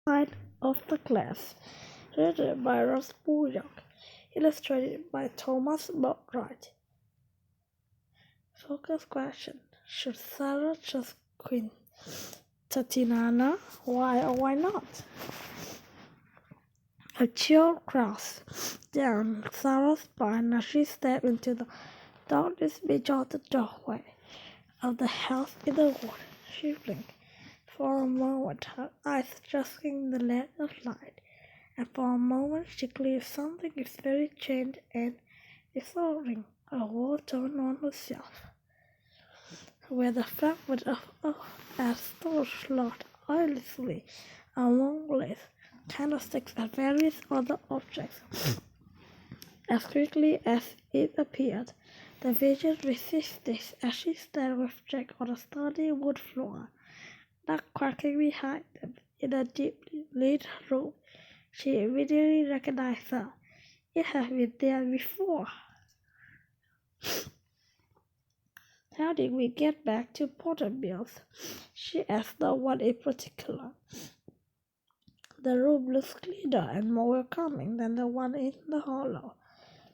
Side of the Glass, written by Ross Bouillon, illustrated by Thomas Boatwright. Focus question: should Sarah trust Queen Tatiana? Why or why not? A chill crossed down Sarah's spine as she stepped into the darkness beyond the doorway of the house in the wood. She blinked. For a moment, her eyes trusting the land of light, and for a moment she believed something is very changed and dissolving. A wall turned on herself, where the fragment of a stone slot oilessly among lace, candlesticks, and various other objects. As quickly as it appeared, the vision resisted as she stared with Jack on the stony wood floor. Not cracking behind them in a dimly lit room. She immediately recognized her. It had been there before. How did we get back to Pottermills? She asked no one in particular. The room looks cleaner and more welcoming than the one in the hollow,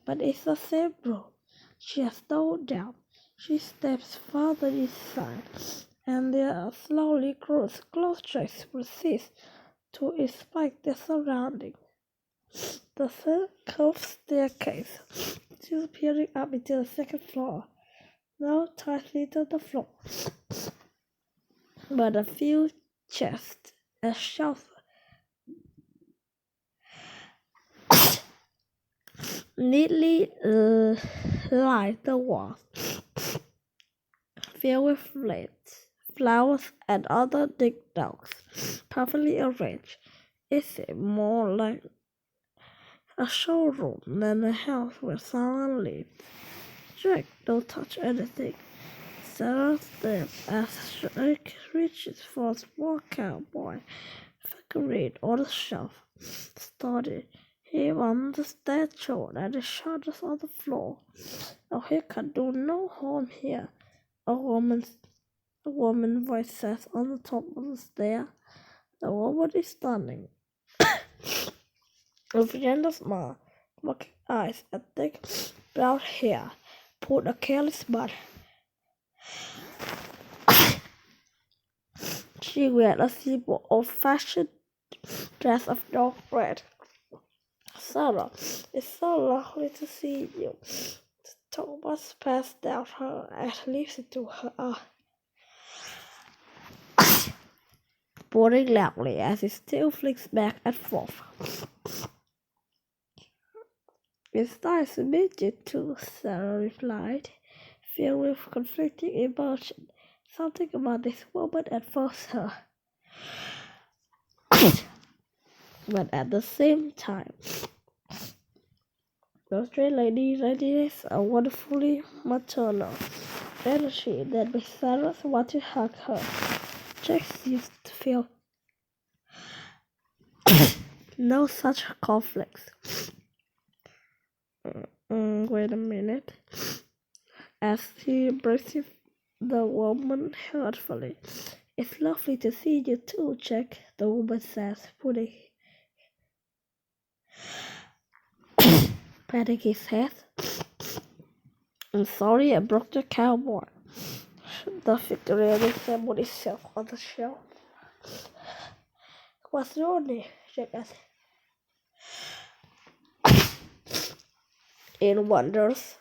but it's the same room. She has no doubt. She steps further inside, and their slowly grows close tracks persist to inspect their surroundings. The third curved staircase, still peering up into the second floor, now tightly to the floor, but a few chests and shelves neatly line the walls, filled with plates, flowers, and other knickknacks, perfectly arranged. It seemed more like a showroom than a house where someone lived. Drake don't touch anything. Sarah stared as Drake reaches for a small cowboy figurine on the shelf, studied him on the statue and the shadows on the floor. Oh, he can do no harm here, a woman's voice says on the top of the stair. The woman is stunning, with gentle smile, mocking eyes, and thick brown hair, pulled a careless bun. She wears a simple, old-fashioned dress of dark red. Sarah, it's so lovely to see you. Thomas passed down her and lifted to her arm, boarding loudly as he still flicks back and forth. It's nice to meet you too, Sarah replied, filled with conflicting emotion. Something about this woman enforced her, but at the same time, the strange lady radiates a wonderfully maternal energy that makes Sarah want to hug her. Jax used to feel no such conflicts. Wait a minute. As he embraced the woman heartfully. It's lovely to see you too, Jack, the woman says, patting his head. I'm sorry I broke the cowboy. The figure resembled itself on the shelf. What's your name? Jack asked. In wonders.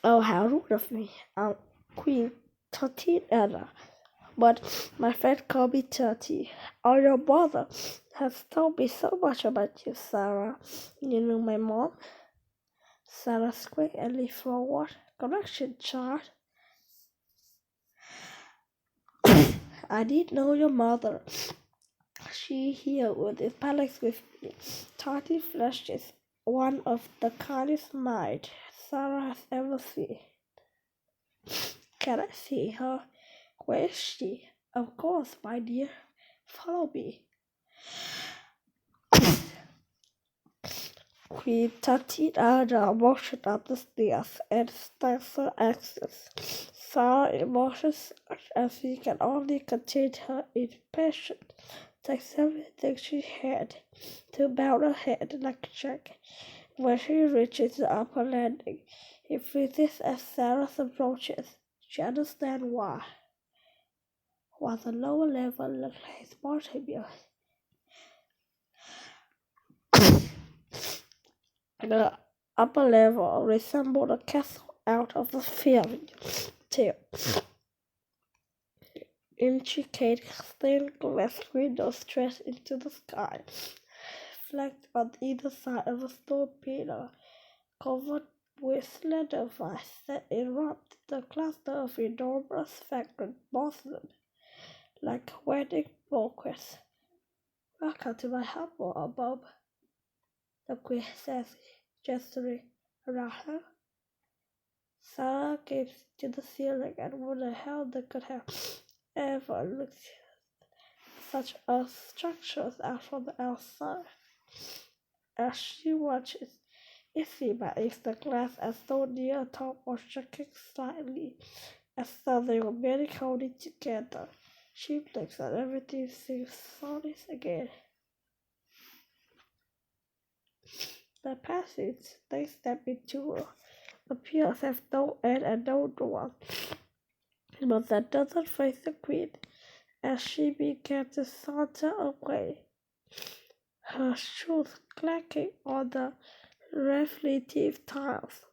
Oh, how rude of me. I'm Queen Tatiana, but my friend called me Tati. Oh, your mother has told me so much about you, Sarah. You know my mom? Sarah squeaked and leaned forward. Correction, child. I did know your mother. She here with this palace with me. Tati flashes one of the kindest smiles Sarah has ever seen. Can I see her? Where is she? Of course, my dear. Follow me. Queen Tatiana motioned up the stairs and stands her access. Sarah emotions as she can only contain her impatience. takes everything she had to bow her head like a jack. When she reaches the upper landing, he freezes as Sarah approaches. She understands why. While the lower level lays more tribute. The upper level resembled a castle out of a fairy tale. Intricate stained glass windows stretched into the sky, flanked on either side of a stone pillar covered with slender vines that erupted the cluster of enormous fragrant blossoms like wedding bouquets. "Welcome to my humble abode," the queen says, gesturing around her. Sarah gazed to the ceiling and wondered how they could have ever looked such a structures out from the outside. As she watches, it seemed as if the glass and stone near the top was shaking slightly, as though they were merely holding together. She blinks and everything seems solid again. The passage they step into appears as no end and no door, but that doesn't face the queen. As she began to saunter away, her shoes clacking on the reflective tiles,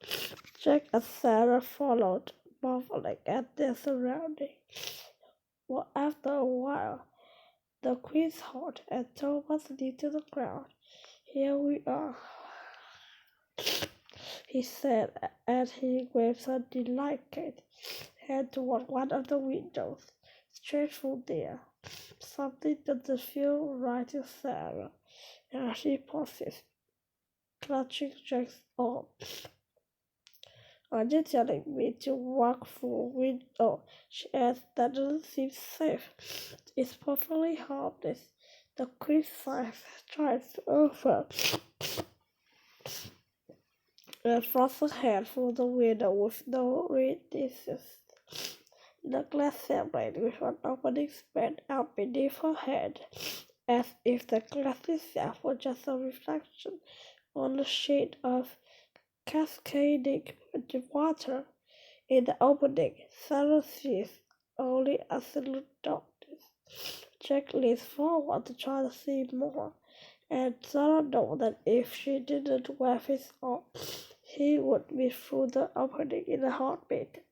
Jack and Sarah followed, marveling at their surroundings. Well, after a while, the queen's heart and Thomas knee to the ground. "Here we are," he said, and he waved a delighted hand toward one of the windows. Straight from there, something doesn't feel right to Sarah, and she pauses, clutching Jack's arm. "Are you telling me to walk through a window?" she asked. "That doesn't seem safe." "It's perfectly harmless," the queen sighed, trying to offer, and thrust her hand through the window with no resistance. The glass separated with an opening spread out beneath her head, as if the glass itself were just a reflection on a sheet of cascading water. In the opening, Sarah sees only absolute darkness. Jack leans forward to try to see more, and Sarah knows that if she didn't wave his arm, he would be through the opening in a heartbeat.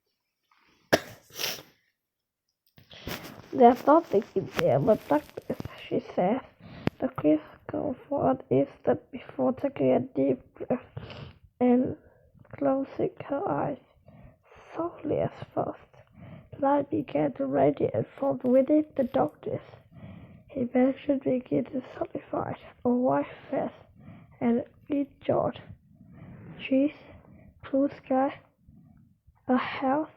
"There's nothing in there but darkness," she says. The queen goes for an instant before taking a deep breath and closing her eyes. Softly at first, light began to radiate from within the darkness. Imagination began to solidify. A white face and green George. Trees, blue sky, a house.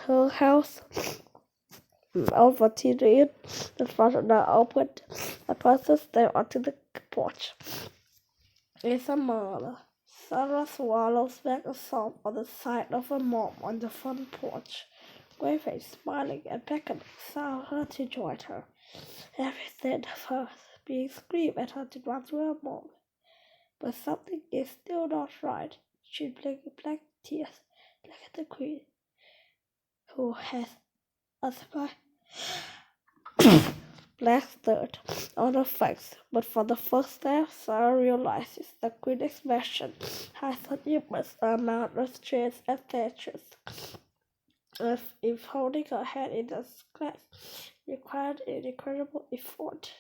Her house over Tyrion. The front door opened. A person stepped onto the porch. "It's a murder." Sarah swallows back a sob on the side of her mom on the front porch. Greyface, smiling and beckoning, saw her to join her. Everything of her being screamed at her to run to her mom. But something is still not right. She blinked black tears. Look at the queen, who has a smile black dirt on her face. But for the first time, Sarah realizes the queen's expression has an immense amount of strength and tension. As if holding her head in the glass required an incredible effort.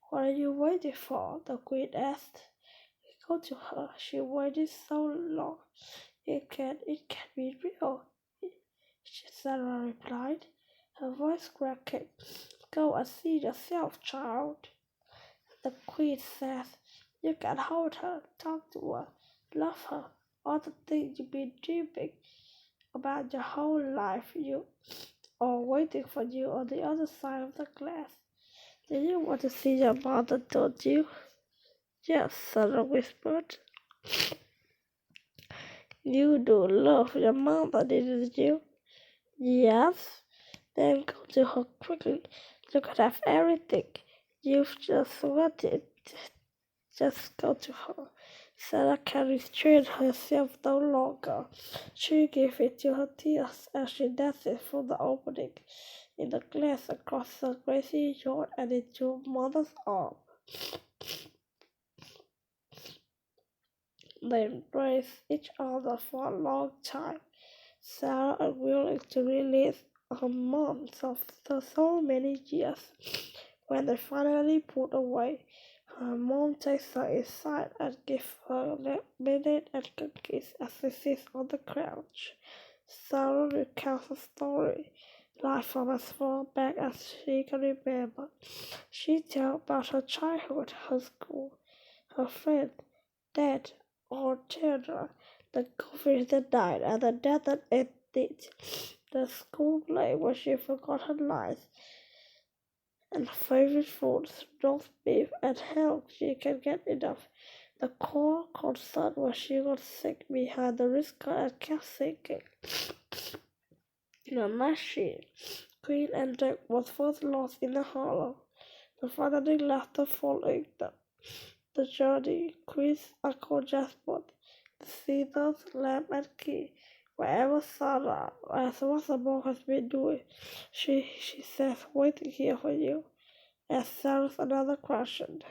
"What are you waiting for?" the queen asked. Go to her. She waited so long. It can't be real," Sarah replied, her voice cracking. "Go and see yourself, child." The queen says, "You can hold her, talk to her, love her, all the things you've been dreaming about your whole life. You are waiting for you on the other side of the glass. Do you want to see your mother, don't you?" "Yes," Sarah whispered. "You do love your mother, didn't you?" "Yes." Then go to her quickly. You could have everything you've just wanted. Just go to her. Sarah can restrain herself no longer. She gave it to her tears as she dashed from the opening in the glass across the grassy yard and into mother's arms. They embraced each other for a long time. Sarah unwilling to release her mom after so many years. When they finally put away, her mom takes her inside and gives her lemonade and cookies as she sits on the couch. Sarah recounts her story, life from as far back as she can remember. She tells about her childhood, her school, her friend, dad, or children, the coffee that died, and the death that it did. The school play where she forgot her lies, and favorite foods, roast beef, and how she can get enough. The core concert where she got sick behind the wrist and kept singing. The machine, Queen and Jack was first lost in the hollow. The frightening laughter following the journey, Queen's uncle Jasper, the scissors, lamp, and key. Wherever Sarah, as what the mom has been doing, she says, waiting here for you. As Sarah's another question.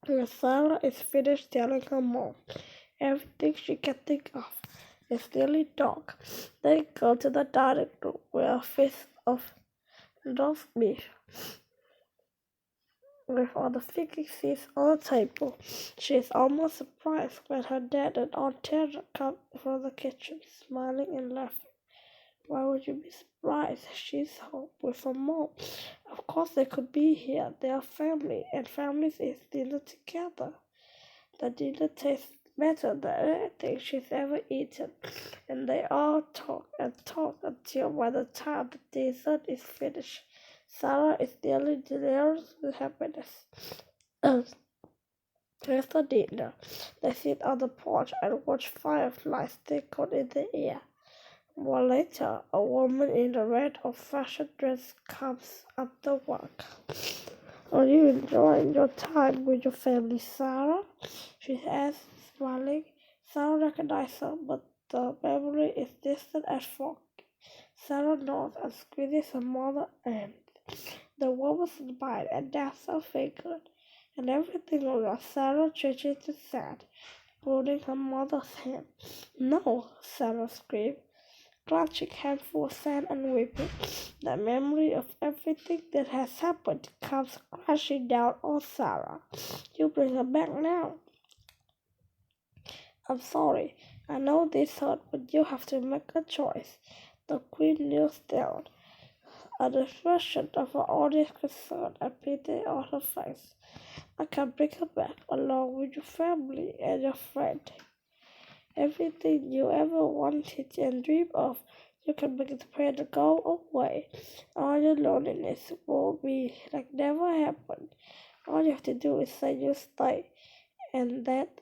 When Sarah is finished telling her mom everything she can think of, it's nearly dark. They go to the dining room where a feast of roast beef with all the figgy seats on the table. She is almost surprised when her dad and Aunt Tara come from the kitchen, smiling and laughing. Why would you be surprised? She's home with her mom. Of course they could be here. They are family, and families eat dinner together. The dinner tastes better than anything she's ever eaten, and they all talk and talk until by the time the dessert is finished, Sarah is nearly delirious with happiness. After dinner, they sit on the porch and watch fireflies twinkle in the air. While later, a woman in a red old-fashioned dress comes up the walk. Are you enjoying your time with your family, Sarah? She asks, smiling. Sarah recognizes her, but the memory is distant as fog. Sarah nods and squeezes her mother and the woman smiled and danced her finger, and everything around Sarah changes to sad, including her mother's hand. No, Sarah screamed, clutching handful of sand and weeping. The memory of everything that has happened comes crashing down on Sarah. You bring her back now. I'm sorry. I know this hurt, but you have to make a choice. The queen kneels down, an expression of her honest concern and pity on her face. I can bring her back along with your family and your friend. Everything you ever wanted and dreamed of, you can make the pain go away. All your loneliness will be like never happened. All you have to do is say you stay, and that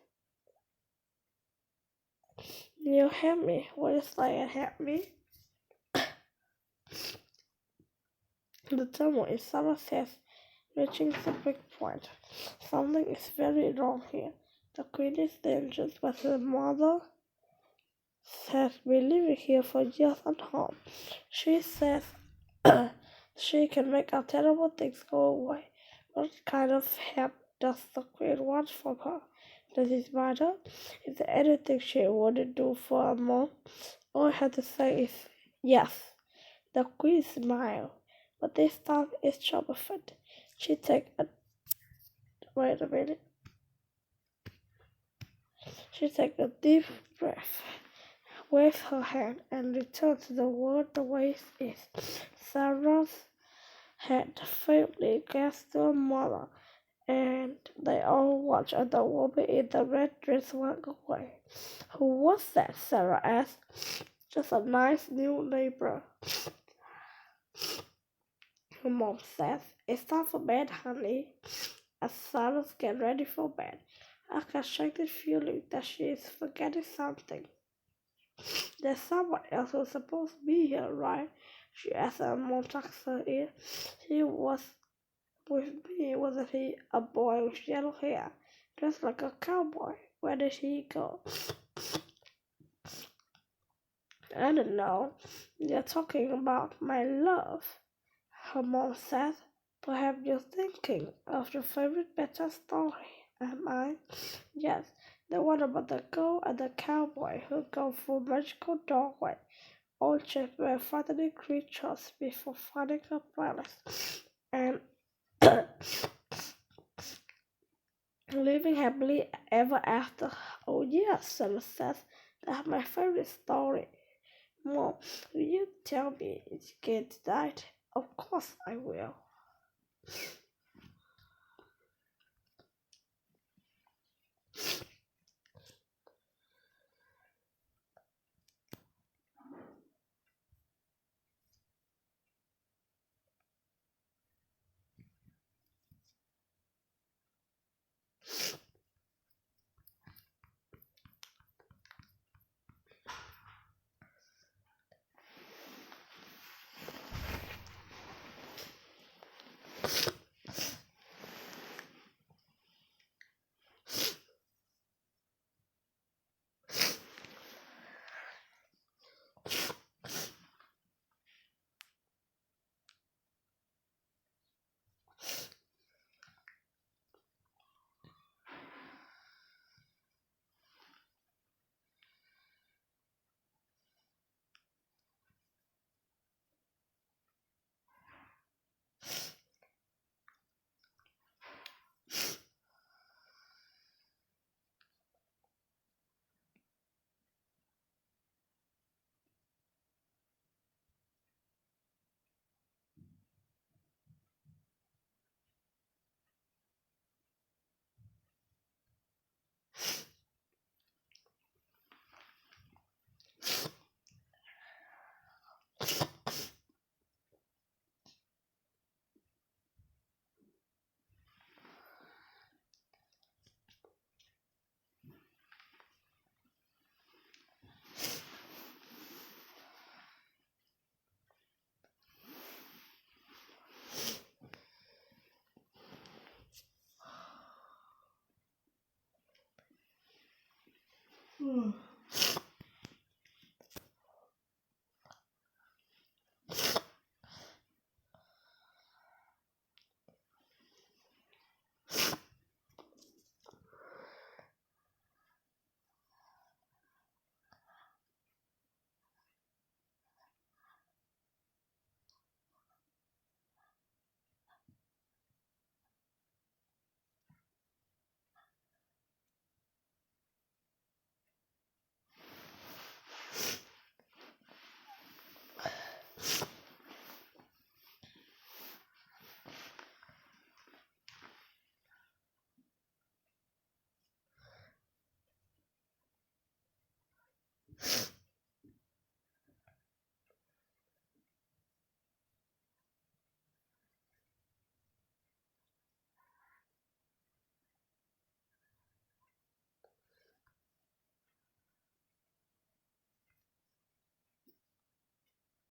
you help me. Will you stay and help me? The turmoil in Sarah says, reaching the big point. Something is very wrong here. The queen is dangerous, but her mother has been living here for years at home. She says she can make our terrible things go away. What kind of help does the queen want from her? Does it matter? Is there anything she wouldn't do for a mom? All I have to say is yes. The queen smiled, but this time it's troubled. She wait a minute. She takes a deep breath, waves her hand, and returns to the world the way it is. Sarah's head faintly glanced to her mother, and they all watched as the woman in the red dress walked away. Who was that? Sarah asked. Just a nice new neighbor. Her mom says, it's time for bed, honey. As Sarah's get ready for bed, I can shake the feeling that she is forgetting something. There's someone else who's supposed to be here, right? She asked a mom tucks her ear. He was with me, wasn't he? A boy with yellow hair, dressed like a cowboy. Where did he go? I don't know. They're talking about my love, her mom said. Perhaps you're thinking of your favorite bedtime story. Am I? Yes, the one about the girl and the cowboy who go through a magical doorway. All chased by frightening creatures before finding a palace and living happily ever after. Oh yes, Sarah says, that's my favorite story. Mom, will you tell me it's good tonight? Of course I will.